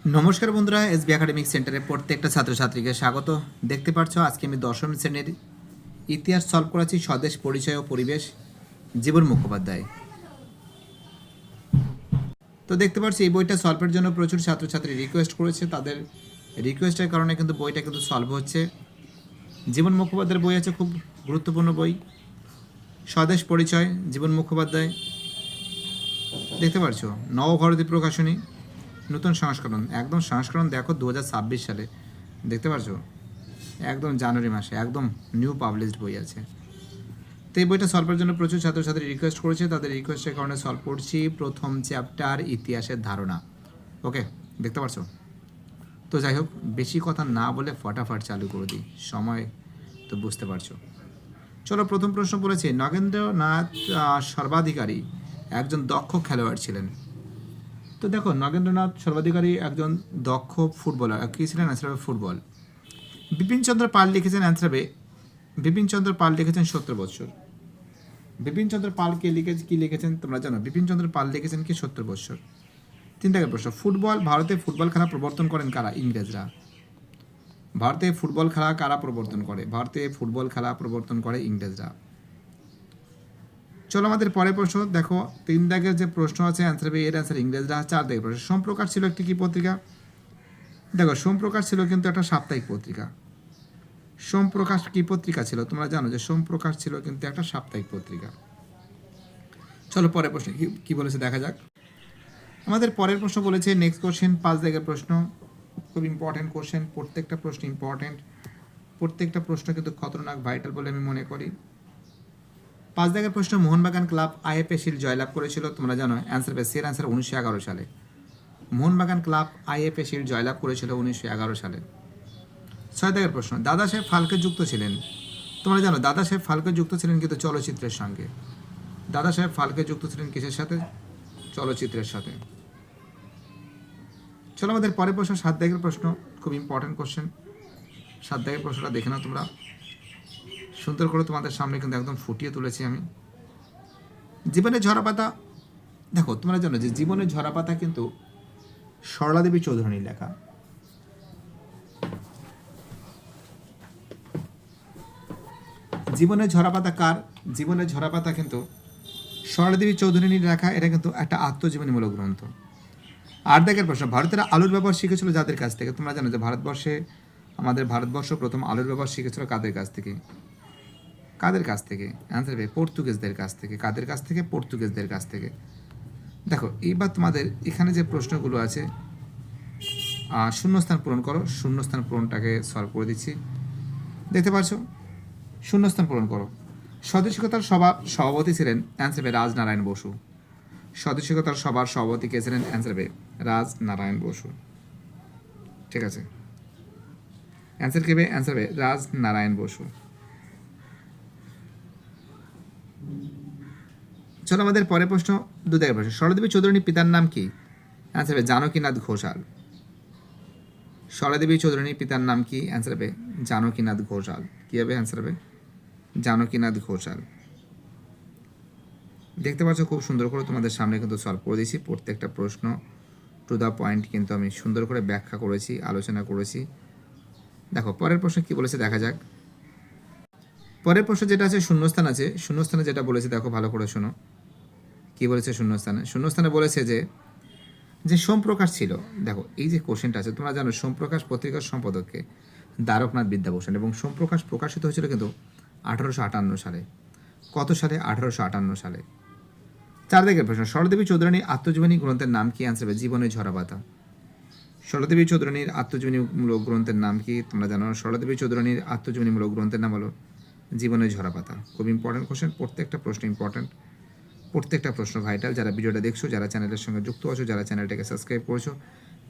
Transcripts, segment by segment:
নমস্কার বন্ধুরা, SB academic সেন্টারে প্রত্যেকটা ছাত্রছাত্রীকে স্বাগত। দেখতে পাচ্ছ আজকে আমি দশম শ্রেণীর ইতিহাস সলভ করাচ্ছি স্বদেশ পরিচয় ও পরিবেশ, জীবন মুখোপাধ্যায়। তো দেখতে পাচ্ছি এই বইটা সলভের জন্য প্রচুর ছাত্রছাত্রী রিকোয়েস্ট করেছে। তাদের রিকোয়েস্টের কারণে কিন্তু বইটা কিন্তু সলভ হচ্ছে। জীবন মুখোপাধ্যায়ের বই আছে, খুব গুরুত্বপূর্ণ বই, স্বদেশ পরিচয়, জীবন মুখোপাধ্যায়। দেখতে পাচ্ছ নবভারতী প্রকাশনী, নতুন সংস্করণ, একদম সংস্করণ দেখো 2026 সালে। দেখতে পাচ্ছ একদম জানুয়ারি মাসে একদম নিউ পাবলিশড বই আছে। তো এই বইটা সলভের জন্য প্রচুর ছাত্রছাত্রী রিকোয়েস্ট করেছে, তাদের রিকোয়েস্টের কারণে সলভ করছি। প্রথম চ্যাপ্টার ইতিহাসের ধারণা। ওকে, দেখতে পাচ্ছ। তো যাই হোক, বেশি কথা না বলে ফটাফট চালু করে দিই, সময় তো বুঝতে পারছো। চলো, প্রথম প্রশ্ন বলেছে নগেন্দ্রনাথ সর্বাধিকারী একজন দক্ষ খেলোয়াড় ছিলেন। তো দেখো, নগেন্দ্রনাথ সর্বাধিকারী একজন দক্ষ ফুটবলার। কী ছিলেন? অ্যান্সার হবে ফুটবল। বিপিনচন্দ্র পাল লিখেছেন, অ্যান্সার হবে বিপিনচন্দ্র পাল লিখেছেন 70 বৎসর। বিপিনচন্দ্র পাল কে লিখেছেন তোমরা জানো? বিপিনচন্দ্র পাল লিখেছেন কি 70 বৎসর। 3 দাগের প্রশ্ন, ভারতে ফুটবল খেলা প্রবর্তন করেন কারা? ইংরেজরা। ভারতে ফুটবল খেলা কারা প্রবর্তন করে? ভারতে ফুটবল খেলা প্রবর্তন করে ইংরেজরা। চলো আমাদের পরের প্রশ্ন দেখো, 3 দাগের যে প্রশ্ন আছে অ্যান্সার হবে এর অ্যান্সার ইংরেজরা। 4 দাগের প্রশ্ন, সোমপ্রকাশ ছিল একটি কি পত্রিকা? দেখো, সোমপ্রকাশ ছিল কিন্তু একটা সাপ্তাহিক পত্রিকা। সোমপ্রকাশ কি পত্রিকা ছিল? তোমরা জানো যে সোমপ্রকাশ ছিল কিন্তু একটা সাপ্তাহিক পত্রিকা। চলো পরের প্রশ্ন কি বলেছে দেখা যাক। আমাদের পরের প্রশ্ন বলেছে নেক্সট কোশ্চেন, 5 দাগের প্রশ্ন, খুব ইম্পর্টেন্ট কোশ্চেন। প্রত্যেকটা প্রশ্ন ইম্পর্টেন্ট, প্রত্যেকটা প্রশ্ন কিন্তু খতরনাক ভাইটাল বলে আমি মনে করি। 5 দাগের প্রশ্ন, মোহনবাগান ক্লাব আইএফএ শিল্ড জয়লাভ করেছিল তোমরা জানো? অ্যান্সার হবে এর অ্যান্সার 1911 সালে। মোহনবাগান ক্লাব আইএফএ শিল্ড জয়লাভ করেছিল 1911 সালে। 6 দাগের প্রশ্ন, দাদা সাহেব ফালকে যুক্ত ছিলেন তোমরা জানো? দাদা সাহেব ফালকে যুক্ত ছিলেন কিন্তু চলচ্চিত্রের সঙ্গে। দাদা সাহেব ফালকে যুক্ত ছিলেন কিসের সাথে? চলচ্চিত্রের সাথে। চলো আমাদের পরের প্রশ্ন, 7 দাগের প্রশ্ন, খুব ইম্পর্টেন্ট কোশ্চেন। 7 দাগের প্রশ্নটা দেখে নাও তোমরা সুন্দর করে, তোমাদের সামনে কিন্তু একদম ফুটিয়ে তুলেছি আমি। জীবনের ঝরাপাতা। দেখো, তোমরা জানো যে জীবনের ঝরাপাতা কিন্তু সরলা দেবী চৌধুরানীর লেখা। জীবনের ঝরাপাতা কার? জীবনের ঝরাপাতা কিন্তু সরলা দেবী চৌধুরানীর লেখা। এটা কিন্তু একটা আত্মজীবনীমূলক গ্রন্থ। 8 দাগের প্রশ্ন, ভারতের আলুর ব্যবহার শিখেছিল যাদের কাছ থেকে? তোমরা জানো যে আমাদের ভারতবর্ষ প্রথম আলুর ব্যবহার শিখেছিল কাদের কাছ থেকে? কাদের কাছ থেকে? অ্যান্সার হবে পর্তুগিজদের কাছ থেকে। কাদের কাছ থেকে? পর্তুগিজদের কাছ থেকে। দেখো, এইবার তোমাদের এখানে যে প্রশ্নগুলো আছে শূন্যস্থান পূরণ করো। শূন্যস্থান পূরণটাকে সলভ করে দিচ্ছি, দেখতে পাচ্ছ। শূন্যস্থান পূরণ করো। স্বদেশিকতার সভাপতি ছিলেন? অ্যান্সার হবে রাজনারায়ণ বসু। স্বদেশিকতার সভার সভাপতি কে ছিলেন? অ্যান্সার হবে রাজনারায়ণ বসু। ঠিক আছে, অ্যান্সার কে হবে? অ্যান্সার হবে রাজনারায়ণ বসু। চলো আমাদের পরের প্রশ্ন, 2 দাগের প্রশ্ন, সরলাদেবী চৌধুরানীর পিতার নাম কি? অ্যান্সার হবে জানকীনাথ ঘোষাল। সরলাদেবী চৌধুরানীর পিতার নাম কি? অ্যান্সার হবে জানকীনাথ ঘোষাল। কী হবে? অ্যান্সার হবে জানকীনাথ ঘোষাল। দেখতে পাচ্ছ খুব সুন্দর করে তোমাদের সামনে কিন্তু সলভ করে দিয়েছি। প্রত্যেকটা প্রশ্ন টু দ্য পয়েন্ট কিন্তু আমি সুন্দর করে ব্যাখ্যা করেছি, আলোচনা করেছি। দেখো পরের প্রশ্ন কি বলেছে দেখা যাক। পরের প্রশ্ন যেটা আছে শূন্যস্থান আছে, শূন্যস্থানে যেটা বলেছে দেখো ভালো করে শোনো কি বলেছে। শূন্যস্থানে বলেছে যে সোমপ্রকাশ ছিল। দেখো এই যে কোশ্চেনটা আছে, তোমরা জানো সোমপ্রকাশ পত্রিকার সম্পাদককে দ্বারকনাথ বিদ্যাভূষণ, এবং সোমপ্রকাশ প্রকাশিত হয়েছিল কিন্তু 1858 সালে। কত সালে? 1858 সালে। 4 দাগের প্রশ্ন, সরলাদেবী চৌধুরানীর আত্মজীবনী গ্রন্থের নাম কি? অ্যান্সার হবে জীবনের ঝরাপাতা। সরলাদেবী চৌধুরানীর আত্মজীবনীমূলক গ্রন্থের নাম কি? তোমরা জানো সরলাদেবী চৌধুরানীর আত্মজীবনীমূলক গ্রন্থের নাম হলো জীবনের ঝরাপাতা। খুব ইম্পর্টেন্ট কোশ্চেন, প্রত্যেকটা প্রশ্ন ইম্পর্টেন্ট, প্রত্যেকটা প্রশ্ন ভাইটাল। যারা ভিডিওটা দেখছো, যারা চ্যানেলের সঙ্গে যুক্ত আছো, যারা চ্যানেলটাকে সাবস্ক্রাইব করছো,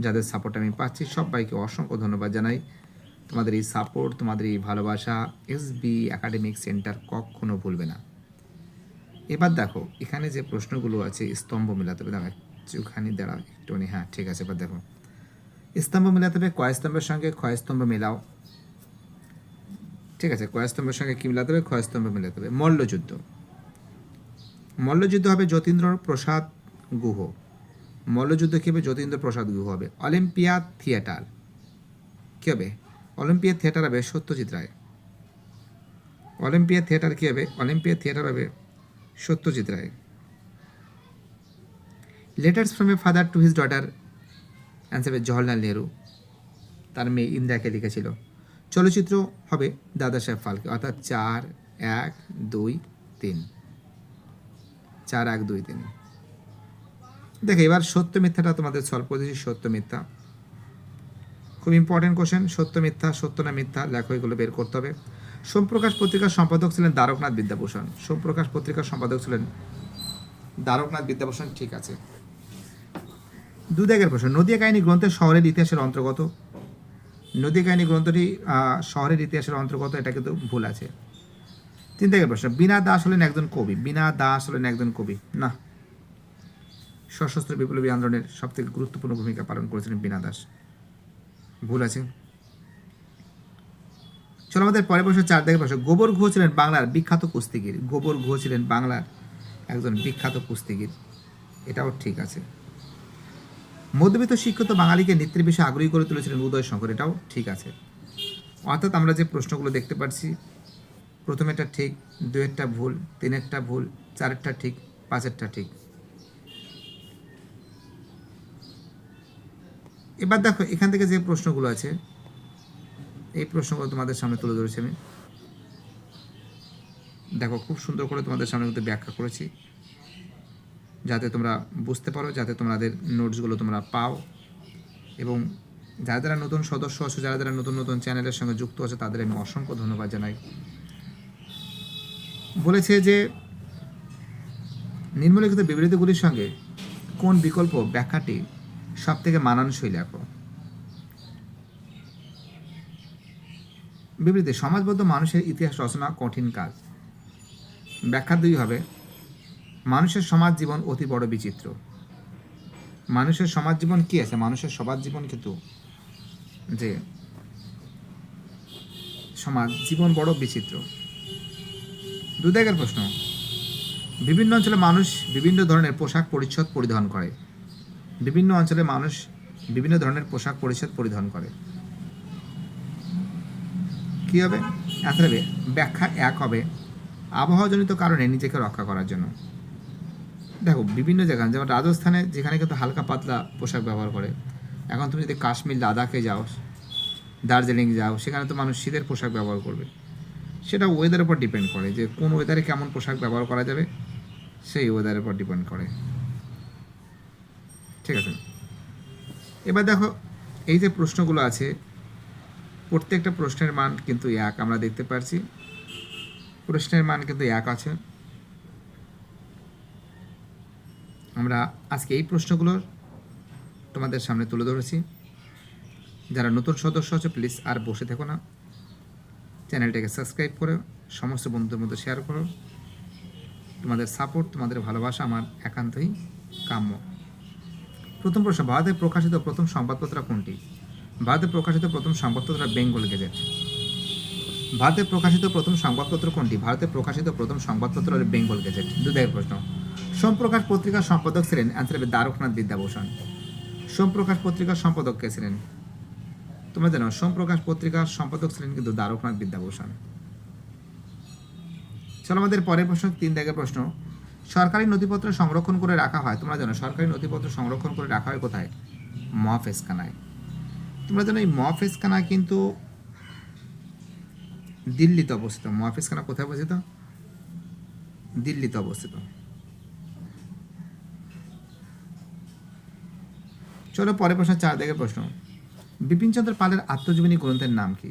যাদের সাপোর্ট আমি পাচ্ছি, সবাইকে অসংখ্য ধন্যবাদ জানাই। তোমাদের এই সাপোর্ট, তোমাদের এই ভালোবাসা এসবি একাডেমিক সেন্টার কখনো ভুলবে না। এবার দেখো এখানে যে প্রশ্নগুলো আছে, স্তম্ভ মেলাতে হবে। দেখো একটুখানি দাঁড়াও একটুখানি, হ্যাঁ ঠিক আছে। এবার দেখো স্তম্ভ মেলাতে হবে, কয় স্তম্ভের সঙ্গে ক্ষয় স্তম্ভ মেলাও। ঠিক আছে, কয় স্তম্ভের সঙ্গে কী মেলাতে হবে? ক্ষয় স্তম্ভ মেলাতে হবে। মল্লযুদ্ধ। মল্লযুদ্ধ হবে যতীন্দ্র প্রসাদ গুহ। মল্লযুদ্ধ কী হবে? যতীন্দ্র প্রসাদ গুহ হবে। অলিম্পিয়া থিয়েটার কী হবে? অলিম্পিয়া থিয়েটার হবে সত্যজিৎ রায়। অলিম্পিয়া থিয়েটার কী হবে? অলিম্পিয়া থিয়েটার হবে Satyajit Ray. Letters from a father to his daughter, answer হবে জওহরলাল নেহরু, তার মেয়ে ইন্দিরাকে লিখেছিল। চলচ্চিত্র হবে দাদা সাহেব ফালকে, অর্থাৎ 4, 1, 2, 3, 4, 1, 2, 3। দেখো এবার সত্য মিথ্যাটা তোমাদের সলভ করে দিচ্ছি। সত্য মিথ্যা খুব ইম্পর্টেন্ট কোশ্চেন। সত্য মিথ্যা, সত্য না মিথ্যা লেখো, এগুলো বের করতে হবে। সোমপ্রকাশ পত্রিকার সম্পাদক ছিলেন দ্বারকনাথ বিদ্যাভূষণ। সোমপ্রকাশ পত্রিকার সম্পাদক ছিলেন দ্বারকনাথ বিদ্যাভূষণ, ঠিক আছে। 2 দাগের প্রশ্ন, নদিয়া কাহিনী গ্রন্থের শহরের ইতিহাসের অন্তর্গত। নদিয়া কাহিনী গ্রন্থটি শহরের ইতিহাসের অন্তর্গত, এটা কিন্তু ভুল আছে। 3 দাগের প্রশ্ন, বীণা দাস হলেন একজন কবি। বীণা দাস হলেন একজন কবি না, সশস্ত্র বিপ্লবী আন্দোলনের সবথেকে গুরুত্বপূর্ণ ভূমিকা পালন করেছিলেন বীণা দাস, ভুল আছে। চলো আমাদের পরের প্রশ্ন 4 দাগের প্রশ্ন, গোবর গুহ ছিলেন বাংলার বিখ্যাত কুস্তিগির। গোবর গুহ ছিলেন বাংলার একজন বিখ্যাত কুস্তিগির, এটাও ঠিক আছে। মধ্যবিত্ত শিক্ষিত বাঙালিকে নৃত্যের বিষয়ে আগ্রহী করে তুলেছিলেন উদয় শঙ্কর, এটাও ঠিক আছে। অর্থাৎ আমরা যে প্রশ্নগুলো দেখতে পাচ্ছি, প্রথমেরটা ঠিক, 2-এরটা ভুল, 3-এরটা ভুল, 4-এরটা ঠিক, 5-এরটা ঠিক। এবার দেখো এখান থেকে যে প্রশ্নগুলো আছে, এই প্রশ্নগুলো তোমাদের সামনে তুলে ধরেছি আমি। দেখো খুব সুন্দর করে তোমাদের সামনে কিন্তু ব্যাখ্যা করেছি, যাতে তোমরা বুঝতে পারো, যাতে তোমাদের নোটসগুলো তোমরা পাও। এবং যারা যারা নতুন সদস্য আছে, যারা যারা নতুন নতুন চ্যানেলের সঙ্গে যুক্ত আছে, তাদের আমি অসংখ্য ধন্যবাদ জানাই। বলেছে যে নিম্নলিখিত বিবৃতিগুলির সঙ্গে কোন বিকল্প ব্যাখ্যাটি সব থেকে মানানসই লেখো। বিবৃতি, সমাজবদ্ধ মানুষের ইতিহাস রচনা কঠিন কাজ। ব্যাখ্যা 2 হবে, মানুষের সমাজ জীবন অতি বড় বিচিত্র। মানুষের সমাজ জীবন কি আছে? মানুষের সমাজ জীবন কিন্তু যে সমাজ জীবন বড় বিচিত্র। 2 দাগের প্রশ্ন, বিভিন্ন অঞ্চলে মানুষ বিভিন্ন ধরনের পোশাক পরিচ্ছদ পরিধান করে। বিভিন্ন অঞ্চলে মানুষ বিভিন্ন ধরনের পোশাক পরিচ্ছদ পরিধান করে, কি হবে? অ্যান্সার হবে ব্যাখ্যা 1 হবে, আবহাওয়াজনিত কারণে নিজেকে রক্ষা করার জন্য। দেখো বিভিন্ন জায়গায়, যেমন রাজস্থানে যেখানে কিন্তু হালকা পাতলা পোশাক ব্যবহার করে। এখন তুমি যদি কাশ্মীর, লাদাখে যাও, দার্জিলিং যাও, সেখানে তো মানুষ শীতের পোশাক ব্যবহার করবে। সেটা ওয়েদারের উপর ডিপেন্ড করে, যে কোন ওয়েদারে কেমন পোশাক ব্যবহার করা যাবে, সেই ওয়েদারের উপর ডিপেন্ড করে, ঠিক আছে। এবার দেখো এই যে প্রশ্নগুলো আছে, প্রত্যেকটা প্রশ্নের মান কিন্তু 1, আমরা দেখতে পাচ্ছি প্রশ্নের মান কিন্তু 1 আছে। আমরা আজকে এই প্রশ্নগুলোর তোমাদের সামনে তুলে ধরেছি। যারা নতুন সদস্য আছে প্লিজ আর বসে থেকো না, চ্যানেলটাকে সাবস্ক্রাইব করে সমস্ত বন্ধুদের মধ্যে শেয়ার করো। তোমাদের সাপোর্ট, তোমাদের ভালোবাসা আমার একান্তই কাম্য। প্রথম প্রশ্ন, ভারতে প্রকাশিত প্রথম সংবাদপত্র কোনটি? ভারতে প্রকাশিত প্রথম সংবাদপত্র বেঙ্গল গেজেট। ভারতে প্রকাশিত প্রথম সংবাদপত্র কোনটি? ভারতে প্রকাশিত প্রথম সংবাদপত্র বেঙ্গল গেজেট। 2 দাগের প্রশ্ন, সোমপ্রকাশ পত্রিকার সম্পাদক ছিলেন, অ্যান্সার হবে দ্বারকনাথ বিদ্যাভূষণ। সোমপ্রকাশ পত্রিকার সম্পাদক কে ছিলেন? তোমরা জানো সোমপ্রকাশ পত্রিকার সম্পাদক ছিলেন কিন্তু দ্বারকনাথ বিদ্যাভূষণ। চলো আমাদের পরের প্রশ্ন, 3 দাগের প্রশ্ন, সরকারি নথিপত্র সংরক্ষণ করে রাখা হয়। তোমরা জানো সরকারি নথিপত্র সংরক্ষণ করে রাখা হয় কোথায়? মহাফেজখানায়। তোমরা জানো এই মহাফেজখানা কিন্তু দিল্লিতে অবস্থিত। মহাফেজখানা কোথায় অবস্থিত? দিল্লিতে অবস্থিত। চলো পরের প্রশ্ন, 4 দাগের প্রশ্ন, বিপিনচন্দ্র পালের আত্মজীবনী গ্রন্থের নাম কি?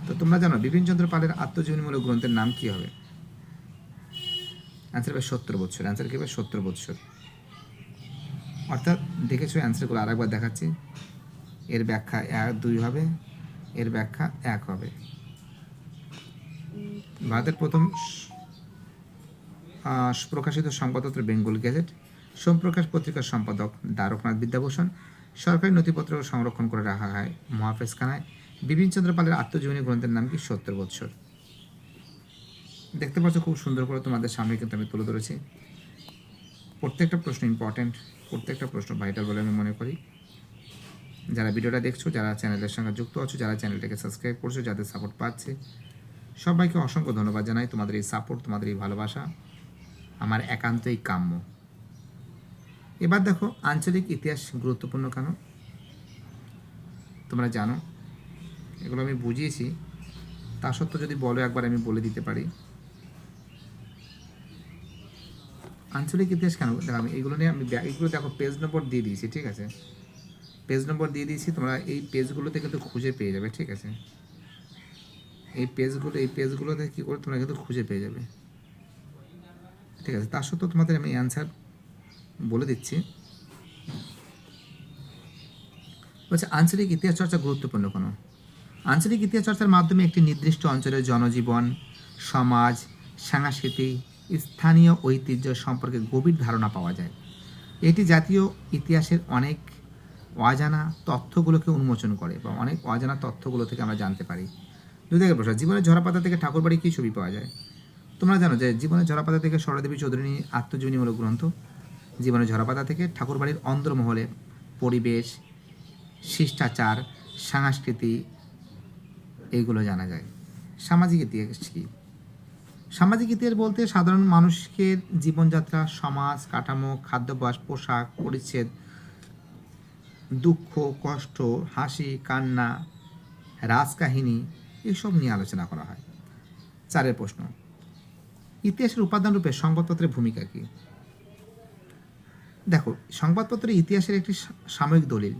তো তোমরা জানো বিপিনচন্দ্র পালের আত্মজীবনীমূলক গ্রন্থের নাম কি হবে? অ্যান্সার হবে 70 বৎসর। অ্যান্সার কি হবে? 70 বৎসর। অর্থাৎ দেখেছো অ্যান্সারগুলো আরেকবার দেখাচ্ছি। এর ব্যাখ্যা 2 হবে, এর ব্যাখ্যা 1 হবে। ভারতের প্রথম প্রকাশিত সংবাদপত্র বেঙ্গল গেজেট। সোমপ্রকাশ পত্রিকার সম্পাদক দ্বারকনাথ বিদ্যাভূষণ। সরকারি নথিপত্র সংরক্ষণ করে রাখা হয় মহাফেজখানায়। বিপিনচন্দ্র পালের আত্মজীবনী গ্রন্থের নাম কি? 70 বৎসর। দেখতে পাচ্ছ খুব সুন্দর করে তোমাদের সামনে কিন্তু আমি তুলে ধরেছি। প্রত্যেকটা প্রশ্ন ইম্পর্ট্যান্ট, প্রত্যেকটা প্রশ্ন ভাইটাল বলে আমি মনে করি। যারা ভিডিওটা দেখছো, যারা চ্যানেলের সঙ্গে যুক্ত আছো, যারা চ্যানেলটাকে সাবস্ক্রাইব করছো, যাদের সাপোর্ট পাচ্ছে, সবাইকে অসংখ্য ধন্যবাদ জানাই। তোমাদের এই সাপোর্ট, তোমাদের এই ভালোবাসা আমার একান্তই কাম্য। এবার দেখো, আঞ্চলিক ইতিহাস গুরুত্বপূর্ণ কেন তোমরা জানো, এগুলো আমি বুঝিয়েছি, তা সত্ত্বেও যদি বলো একবার আমি বলে দিতে পারি। আঞ্চলিক ইতিহাস কেন, দেখো আমি এইগুলো নিয়ে এইগুলো দেখো পেজ নম্বর দিয়ে দিয়েছি, ঠিক আছে, পেজ নম্বর দিয়ে দিয়েছি, তোমরা এই পেজগুলোতে কিন্তু খুঁজে পেয়ে যাবে, ঠিক আছে, এই পেজগুলোতে কী করে তোমরা কিন্তু খুঁজে পেয়ে যাবে, ঠিক আছে। তার সত্ত্বেও তোমাদের আমি অ্যান্সার বলে দিচ্ছি। বলছে আঞ্চলিক ইতিহাস চর্চা গুরুত্বপূর্ণ কেন। আঞ্চলিক ইতিহাস চর্চার মাধ্যমে একটি নির্দিষ্ট অঞ্চলের জনজীবন, সমাজ, সংস্কৃতি, স্থানীয় ঐতিহ্য সম্পর্কে গভীর ধারণা পাওয়া যায়। এটি জাতীয় ইতিহাসের অনেক অজানা তথ্যগুলোকে উন্মোচন করে, বা অনেক অজানা তথ্যগুলো থেকে আমরা জানতে পারি। দুই থেকে প্রশ্ন, জীবনের ঝরাপাতা থেকে ঠাকুরবাড়ি কী ছবি পাওয়া যায়। তোমরা জানো যে জীবনের ঝরাপাতা থেকে সরদেবী চৌধুরী আত্মজীবনীমূলক গ্রন্থ। জীবনের ঝরাপাতা থেকে ঠাকুরবাড়ির অন্দরমহলে পরিবেশ, শিষ্টাচার, সংস্কৃতি, এইগুলো জানা যায়। সামাজিক ইতিহাস কী। সামাজিক ইতিহাস বলতে সাধারণ মানুষের জীবনযাত্রা, সমাজ কাঠামো, খাদ্যাভ্যাস, পোশাক পরিচ্ছদ, দুঃখ কষ্ট, হাসি কান্না, রাজকাহিনী, এইসব নিয়ে আলোচনা করা হয়। 4 প্রশ্ন, ইতিহাসের উপাদান রূপে সংবাদপত্রের ভূমিকা কী। দেখো, সংবাদপত্র ইতিহাসের একটি সাময়িক দলিল।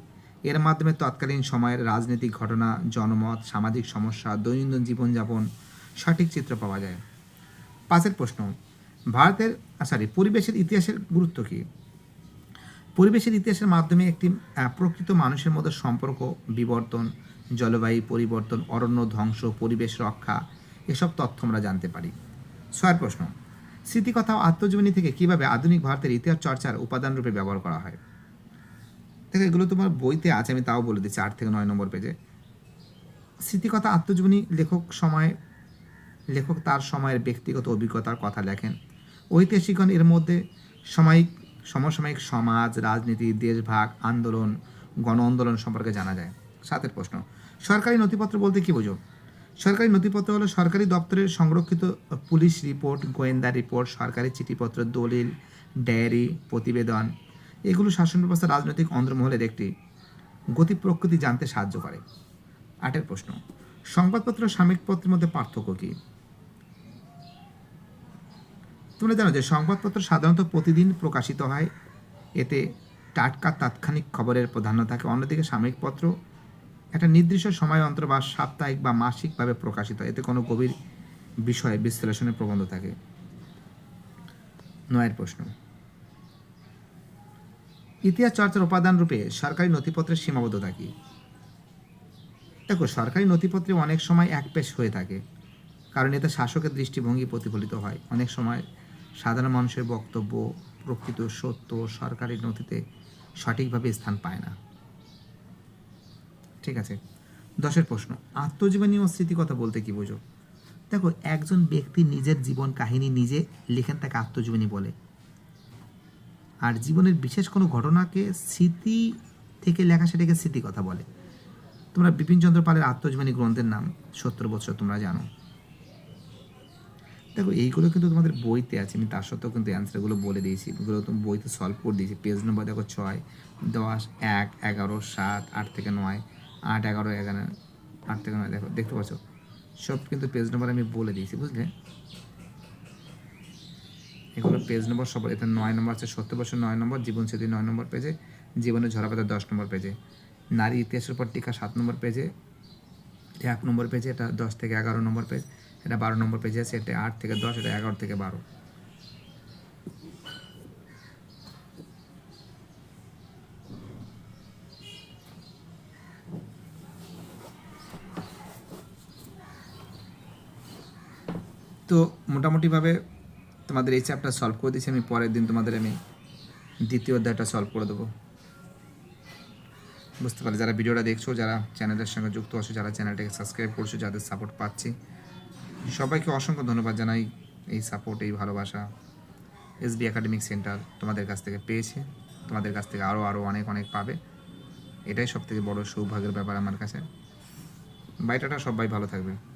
এর মাধ্যমে তৎকালীন সময়ের রাজনৈতিক ঘটনা, জনমত, সামাজিক সমস্যা, দৈনন্দিন জীবনযাপন সঠিক চিত্র পাওয়া যায়। 5 প্রশ্ন, পরিবেশের ইতিহাসের গুরুত্ব কী। পরিবেশের ইতিহাসের মাধ্যমে একটি প্রকৃত মানুষের মধ্যে সম্পর্ক, বিবর্তন, জলবায়ু পরিবর্তন, অরণ্য ধ্বংস, পরিবেশ রক্ষা, এসব তথ্য আমরা জানতে পারি। 6 প্রশ্ন, স্মৃতিকথা ও আত্মজীবনী থেকে কীভাবে আধুনিক ভারতের ইতিহাস চর্চার উপাদান রূপে ব্যবহার করা হয়। দেখো, এগুলো তোমার বইতে আছে, আমি তাও বলে দিচ্ছি 8 থেকে 9 নম্বর পেজে। স্মৃতিকথা আত্মজীবনী লেখক তার সময়ের ব্যক্তিগত অভিজ্ঞতার কথা লেখেন। ঐতিহাসিকগণ এর মধ্যে সমসাময়িক সমাজ, রাজনীতি, দেশভাগ, আন্দোলন, গণ আন্দোলন সম্পর্কে জানা যায়। 7 প্রশ্ন, সরকারি নথিপত্র বলতে কী বোঝো। সরকারি নথিপত্র হলো সরকারি দপ্তরের সংরক্ষিত পুলিশ রিপোর্ট, গোয়েন্দা রিপোর্ট, সরকারি চিঠিপত্র, দলিল, ডায়েরি, প্রতিবেদন। এগুলো শাসন ব্যবস্থা, রাজনৈতিক অন্দরমহলের একটি গতি প্রকৃতি জানতে সাহায্য করে। 8 প্রশ্ন, সংবাদপত্র ও সাময়িক পত্রের মধ্যে পার্থক্য কী। তোমরা জানো যে সংবাদপত্র সাধারণত প্রতিদিন প্রকাশিত হয়, এতে টাটকা তাৎক্ষণিক খবরের প্রাধান্য থাকে। অন্যদিকে সাময়িক পত্র একটা নির্দিষ্ট সময় অন্তর বা সাপ্তাহিক বা মাসিকভাবে প্রকাশিত হয়, এতে কোনো গভীর বিষয়ে বিশ্লেষণের প্রবন্ধ থাকে। 9 প্রশ্ন, ইতিহাস চর্চার উপাদান রূপে সরকারি নথিপত্রের সীমাবদ্ধতা কী। দেখো, সরকারি নথিপত্রে অনেক সময় একপেশ হয়ে থাকে, কারণ এতে শাসকের দৃষ্টিভঙ্গি প্রতিফলিত হয়। অনেক সময় সাধারণ মানুষের বক্তব্য, প্রকৃত সত্য সরকারি নথিতে সঠিকভাবে স্থান পায় না, ঠিক আছে। 10 প্রশ্ন, আত্মজীবনী ও স্মৃতিকথা বলতে কী বোঝো। দেখো, একজন ব্যক্তি নিজের জীবন কাহিনী নিজে লেখেন, তাকে আত্মজীবনী বলে। আর জীবনের বিশেষ কোনো ঘটনাকে স্মৃতি থেকে লেখা, সেটাকে স্মৃতিকথা বলে। তোমরা বিপিনচন্দ্র পালের আত্মজীবনী গ্রন্থের নাম 70 বছর, তোমরা জানো। দেখো, এইগুলো কিন্তু তোমাদের বইতে আছে, আমি তার সত্ত্বেও কিন্তু অ্যান্সারগুলো বলে দিয়েছি, এগুলো তুমি বইতে সলভ করে দিয়েছি। পেজ নম্বর দেখো 6, 10, 1, 11, 7, 8 থেকে 9, 8, 11, 11, 8 থেকে 9, দেখো দেখতে পাচ্ছ সব কিন্তু পেজ নম্বর আমি বলে দিয়েছি, বুঝলে। এগুলো পেজ নম্বর সব, এটা 9 নম্বর আছে 70 বছর 9 নম্বর, জীবন স্মৃতি 9 নম্বর পেজে, জীবনের ঝরাপাতা 10 নম্বর পেজে, নারী ইতিহাসের উপর টিকা 7 নম্বর পেজে, 1 নম্বর পেজে, এটা 10 থেকে 11 নম্বর পেজ, এটা 12 নম্বর পেজে আছে, এটা 8 থেকে 10, এটা 11 থেকে 12। তো মোটামুটিভাবে তোমাদের এই চ্যাপ্টার সলভ করে দিয়েছি। আমি পরের দিন তোমাদের আমি দ্বিতীয় অধ্যায়টা সলভ করে দেবো। বুঝতে পারলে, যারা ভিডিওটা দেখছো, যারা চ্যানেলের সঙ্গে যুক্ত আছো, যারা চ্যানেলটাকে সাবস্ক্রাইব করছো, যাদের সাপোর্ট পাচ্ছি, সবাইকে অসংখ্য ধন্যবাদ জানাই। এই সাপোর্ট, এই ভালোবাসা এসবি একাডেমিক সেন্টার তোমাদের কাছ থেকে পেয়েছে, তোমাদের কাছ থেকে আরও অনেক অনেক পাবে। এটাই সবথেকে বড় সৌভাগ্যের ব্যাপার আমার কাছে। বাইটাটা সবাই ভালো থাকবে।